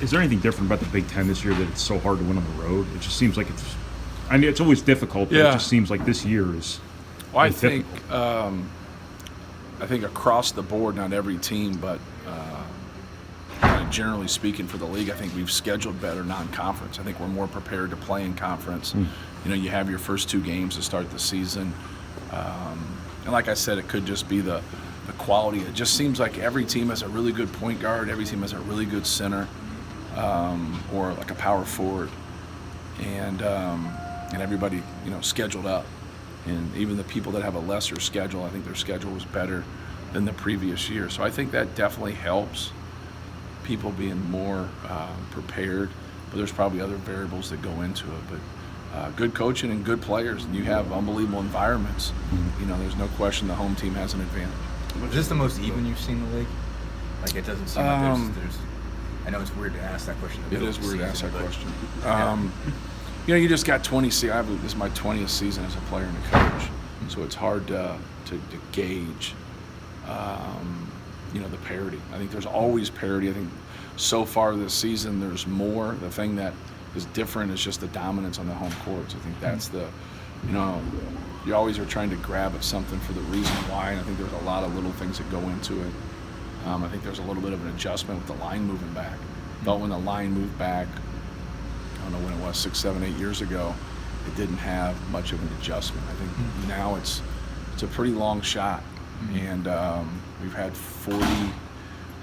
Is there anything different about the Big Ten this year that it's so hard to win on the road? It just seems like I mean, it's always difficult, but it just seems like this year is. Well, I think across the board, not every team, but generally speaking for the league, I think we've scheduled better non-conference. I think we're more prepared to play in conference. You know, you have your first 2 games to start the season. And like I said, it could just be the quality. It just seems like every team has a really good point guard. Every team has a really good center or like a power forward. And everybody, you know, scheduled up. And even the people that have a lesser schedule, I think their schedule was better than the previous year. So I think that definitely helps people being more prepared. But there's probably other variables that go into it. But good coaching and good players, and you have unbelievable environments. You know, there's no question the home team has an advantage. Is this the most even you've seen the league? Like, it doesn't seem like there's I know it's weird to ask that question. It is weird to ask that question. You know, you just got 20 seasons. This is my 20th season as a player and a coach, so it's hard to gauge, you know, the parity. I think there's always parity. I think so far this season there's more. The thing that is different is just the dominance on the home courts. I think that's the, you know, you always are trying to grab at something for the reason why, and I think there's a lot of little things that go into it. I think there's a little bit of an adjustment with the line moving back. Felt when the line moved back, I don't know when it was, 6, 7, 8 years ago, it didn't have much of an adjustment. I think now it's a pretty long shot, and we've had 40, I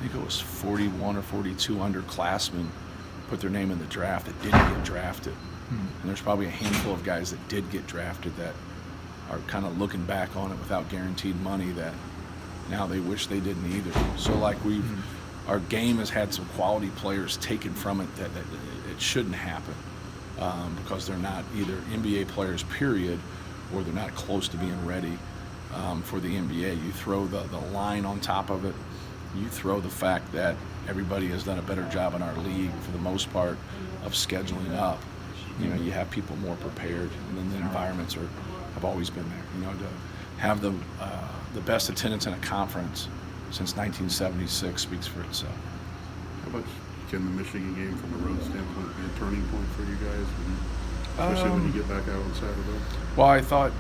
think it was 41 or 42 underclassmen put their name in the draft that didn't get drafted. And there's probably a handful of guys that did get drafted that are kind of looking back on it without guaranteed money that now they wish they didn't either. So like our game has had some quality players taken from it that it shouldn't happen because they're not either NBA players, period, or they're not close to being ready for the NBA. You throw the line on top of it. You throw the fact that everybody has done a better job in our league for the most part of scheduling up. You know, you have people more prepared, and then the environments have always been there. You know, to have the best attendance in a conference since 1976 speaks for itself. How much can the Michigan game from a road standpoint be a turning point for you guys, especially when you get back out on Saturday? Well, I thought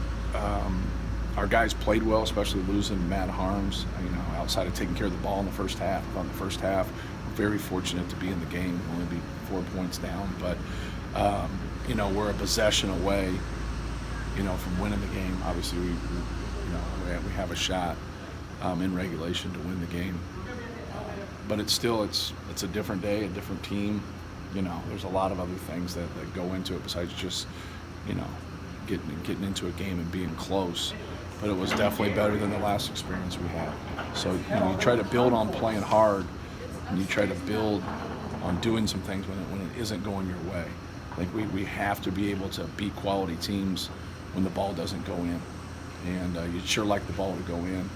our guys played well, especially losing Matt Harms. You know, outside of taking care of the ball in the first half. On the first half, we're very fortunate to be in the game, only be 4 points down, but you know, we're a possession away, you know, from winning the game. Obviously, we have a shot in regulation to win the game, but it's a different day, a different team. You know, there's a lot of other things that go into it besides just, you know, getting into a game and being close. But it was definitely better than the last experience we had. So, you know, you try to build on playing hard, and you try to build on doing some things when it isn't going your way. Like we have to be able to beat quality teams when the ball doesn't go in, and you'd sure like the ball to go in,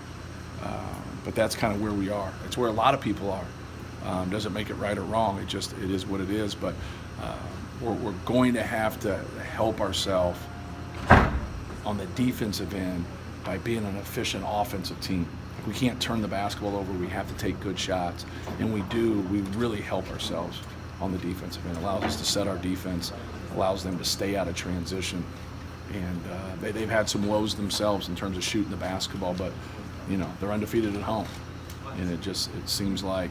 but that's kind of where we are. It's where a lot of people are. Doesn't make it right or wrong. It is what it is. But we're going to have to help ourselves on the defensive end by being an efficient offensive team. We can't turn the basketball over. We have to take good shots, and we do. We really help ourselves on the defensive end. It allows us to set our defense, allows them to stay out of transition. And they've had some woes themselves in terms of shooting the basketball, but, you know, they're undefeated at home. And it seems like,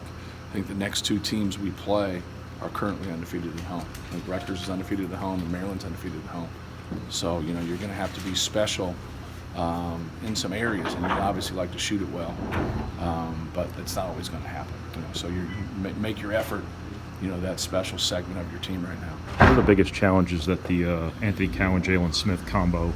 I think the next 2 teams we play are currently undefeated at home. I think Rutgers is undefeated at home and Maryland's undefeated at home. So, you know, you're going to have to be special in some areas, and you'd obviously like to shoot it well, but it's not always going to happen. You know, so you make your effort, you know, that special segment of your team right now. What are the biggest challenges that the Anthony Cowan, Jalen Smith combo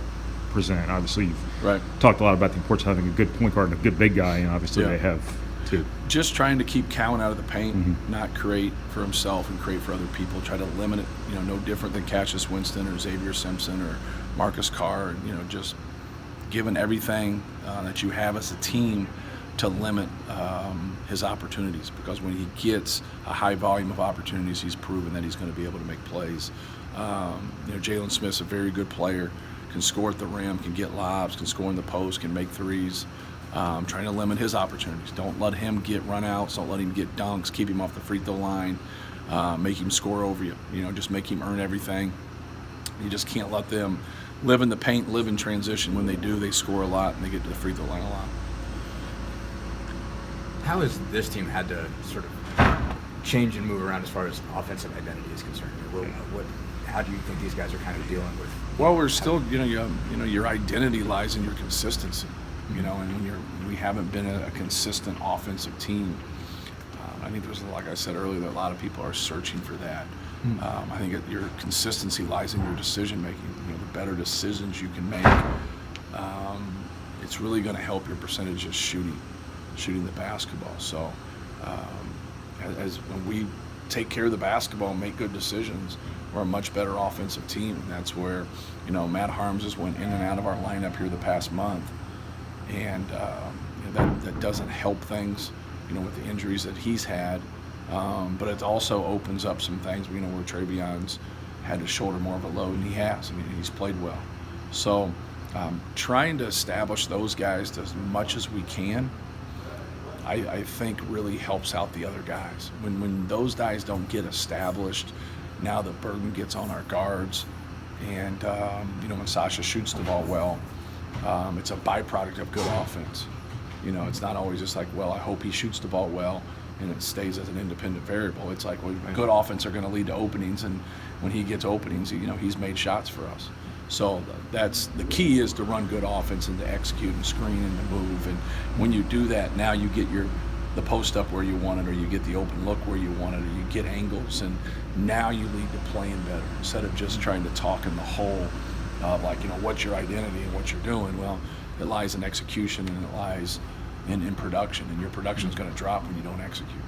present? Obviously, you've talked a lot about the importance of having a good point guard and a good big guy, and obviously they have too. Just trying to keep Cowan out of the paint, not create for himself and create for other people. Try to limit it, you know, no different than Cassius Winston or Xavier Simpson or Marcus Carr, and, you know, just given everything that you have as a team to limit his opportunities, because when he gets a high volume of opportunities, he's proven that he's going to be able to make plays. You know, Jalen Smith's a very good player, can score at the rim, can get lobs, can score in the post, can make threes. Trying to limit his opportunities. Don't let him get runouts. Don't let him get dunks. Keep him off the free throw line. make him score over you. Just make him earn everything. You just can't let them live in the paint, live in transition. When they do, they score a lot and they get to the free throw line a lot. How has this team had to sort of change and move around as far as offensive identity is concerned? How do you think these guys are kind of dealing with? Well, we're still, your identity lies in your consistency. And when we haven't been a consistent offensive team. I think like I said earlier, that a lot of people are searching for that. I think your consistency lies in your decision making. The better decisions you can make, it's really going to help your percentage of shooting the basketball. So, as when we take care of the basketball and make good decisions, we're a much better offensive team. And that's where, Matt Harms has went in and out of our lineup here the past month, and that doesn't help things. With the injuries that he's had, but it also opens up some things. Where Trayvion's had to shoulder more of a load, and he has. He's played well. So, trying to establish those guys as much as we can, I think really helps out the other guys. When those guys don't get established, now the burden gets on our guards, and when Sasha shoots the ball well, it's a byproduct of good offense. It's not always just like, well, I hope he shoots the ball well and it stays as an independent variable. It's like, well, good offense are going to lead to openings, and when he gets openings, he's made shots for us. So that's the key, is to run good offense and to execute and screen and to move. And when you do that, now you get the post up where you want it, or you get the open look where you want it, or you get angles, and now you lead to playing better instead of just trying to talk in the whole of what's your identity and what you're doing. Well, it lies in execution, and it lies in production, and your production is going to drop when you don't execute.